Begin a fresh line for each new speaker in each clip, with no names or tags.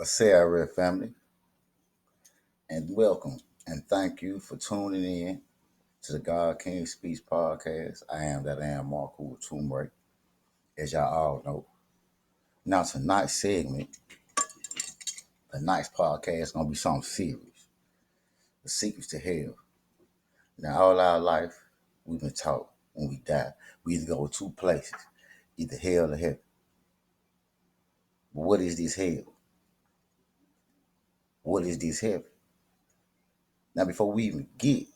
Sarah family, and welcome and thank you for tuning in to the God King Speaks podcast. I am that I am Marco Turmeric, as y'all all know. Now tonight's segment, tonight's podcast is gonna be something serious. The secrets to hell. Now all our life we've been taught when we die, we either go to two places, either hell or heaven. But what is this hell? What is this heaven? Now before we even get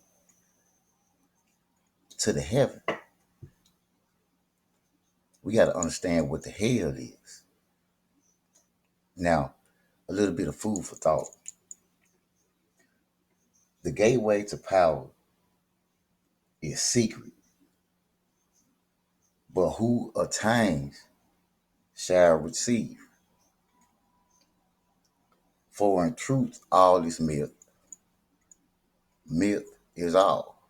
to the heaven, we gotta understand what the hell is. Now, a little bit of food for thought. The gateway to power is secret, but who attains shall receive. For in truth, all is myth. Myth is all.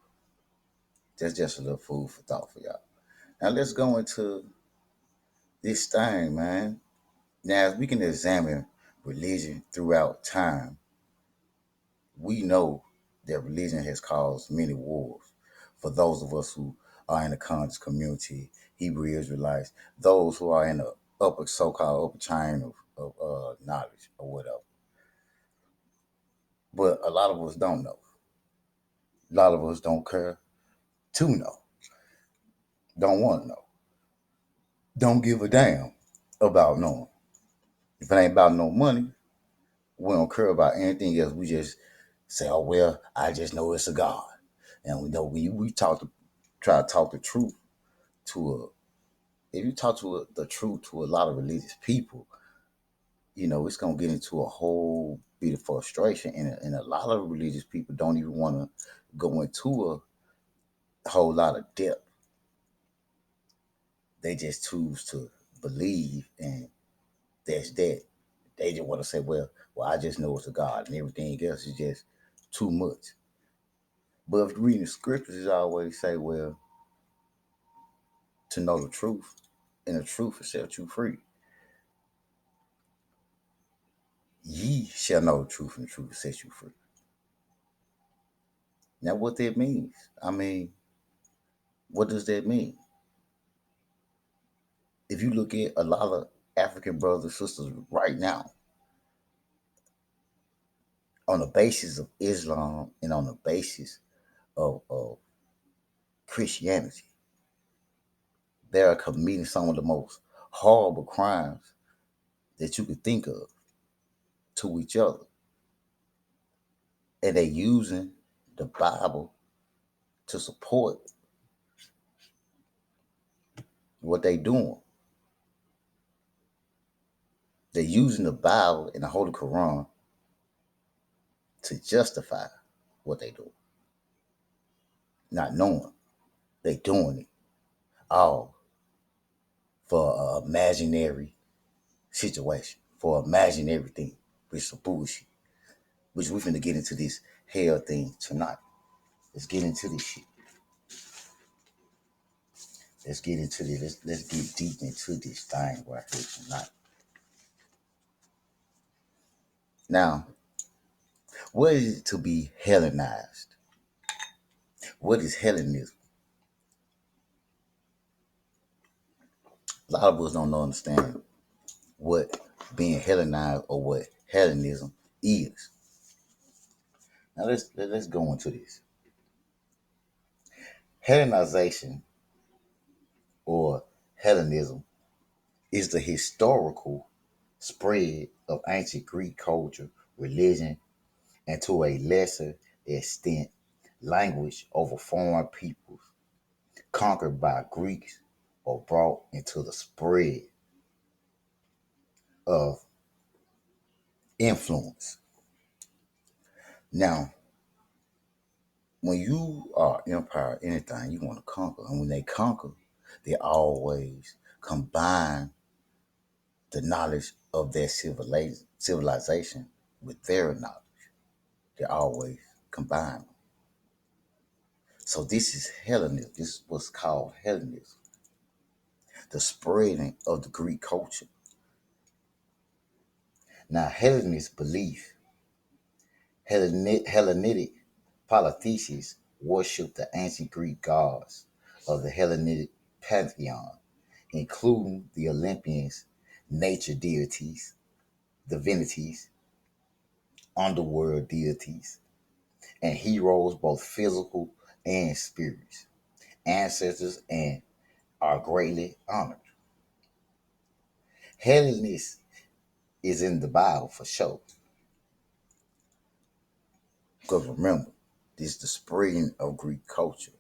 That's just a little food for thought for y'all. Now let's go into this thing, man. Now, as we can examine religion throughout time, we know that religion has caused many wars. For those of us who are in the conscious community, Hebrew Israelites, those who are in the upper so-called upper chain of knowledge or whatever. But a lot of us don't know. A lot of us don't care to know. Don't want to know. Don't give a damn about knowing. If it ain't about no money, we don't care about anything else. We just say, oh well, I just know it's a God. And we know we try to talk the truth to a if you talk to the truth to a lot of religious people, it's gonna get into a whole bit of frustration, and a lot of religious people don't even want to go into a whole lot of depth. They just choose to believe, and that's that. They just want to say, well, I just know it's a God, and everything else is just too much. But if you read the scriptures, it always say, well, to know the truth, and the truth will set you free. Ye shall know the truth, and the truth will set you free. Now, what that means? I mean, what does that mean? If you look at a lot of African brothers and sisters right now, on the basis of Islam and on the basis of Christianity, they are committing some of the most horrible crimes that you could think of to each other. And they using the Bible to support what they doing. They're using the Bible and the Holy Quran to justify what they do, not knowing they doing it all for an imaginary situation, for imaginary thing, which is some bullshit. Which we finna get into this hell thing tonight. Let's get into this shit. Let's get into this. Let's get deep into this thing right here tonight. Now, what is it to be Hellenized? What is Hellenism? A lot of us don't understand what being Hellenized or what Hellenism is. Now let's go into this. Hellenization or Hellenism is the historical spread of ancient Greek culture, religion, and to a lesser extent, language over foreign peoples conquered by Greeks or brought into the spread of influence. Now, when you are empire, anything you want to conquer, and when they conquer, they always combine the knowledge of their civilization with their knowledge. They always combine them. So this is Hellenism. This is what's called Hellenism, the spreading of the Greek culture. Now, Hellenist belief, Hellenic polytheists worship the ancient Greek gods of the Hellenic pantheon, including the Olympians, nature deities, divinities, underworld deities, and heroes, both physical and spirits, ancestors, and are greatly honored. Hellenist is in the Bible for sure. Because remember, this is the spreading of Greek culture.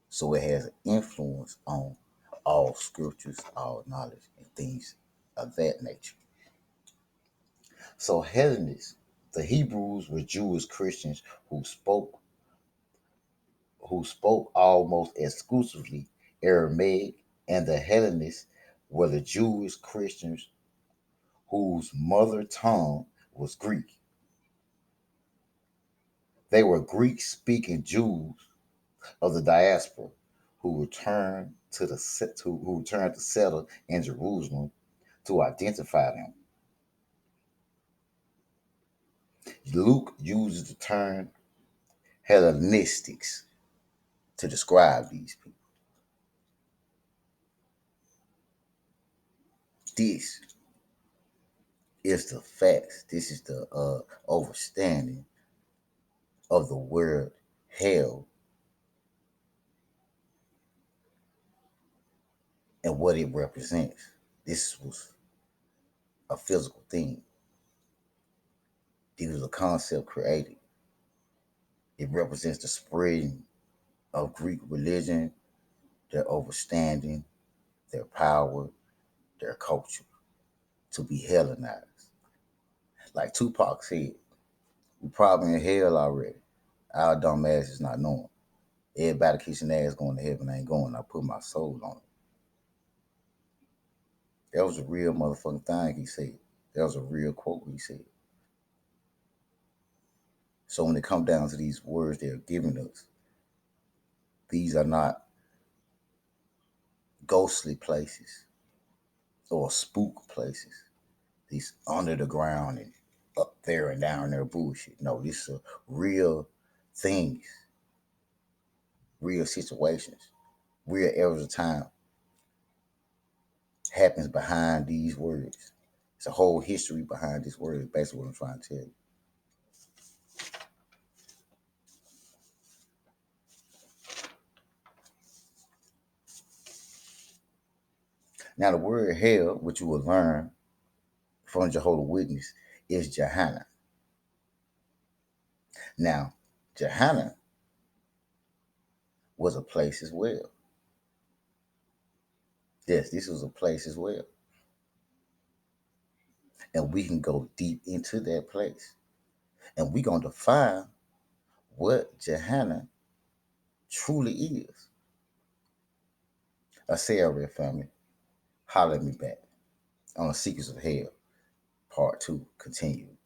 So it has an influence on all scriptures, all knowledge, and things of that nature. So Hellenists, the Hebrews were Jewish Christians who spoke almost exclusively Aramaic, and the Hellenists were the Jewish Christians whose mother tongue was Greek. They were Greek speaking Jews of the diaspora who returned who returned to settle in Jerusalem to identify them. Luke uses the term Hellenistics to describe these people. This is the facts. This is the understanding of the word hell and what it represents. This was a physical thing. This was a concept created. It represents the spreading of Greek religion, their understanding, their power, their culture to be Hellenized. Like Tupac said, we probably in hell already. Our dumb ass is not knowing. Everybody kissing ass going to heaven ain't going. I put my soul on it. That was a real motherfucking thing he said. That was a real quote he said. So when it comes down to these words they're giving us, these are not ghostly places or spook places. These under the ground and up there and down there bullshit. No, these are real things, real situations, real errors of time happens behind these words. It's a whole history behind this word, is basically what I'm trying to tell you. Now, the word hell, which you will learn from Jehovah's Witness, is Gehenna. Now, Gehenna was a place as well. Yes, this was a place as well. And we can go deep into that place. And we're going to define what Gehenna truly is. I say already, family, holler at me back on the Secrets of Hell, Part 2, continue.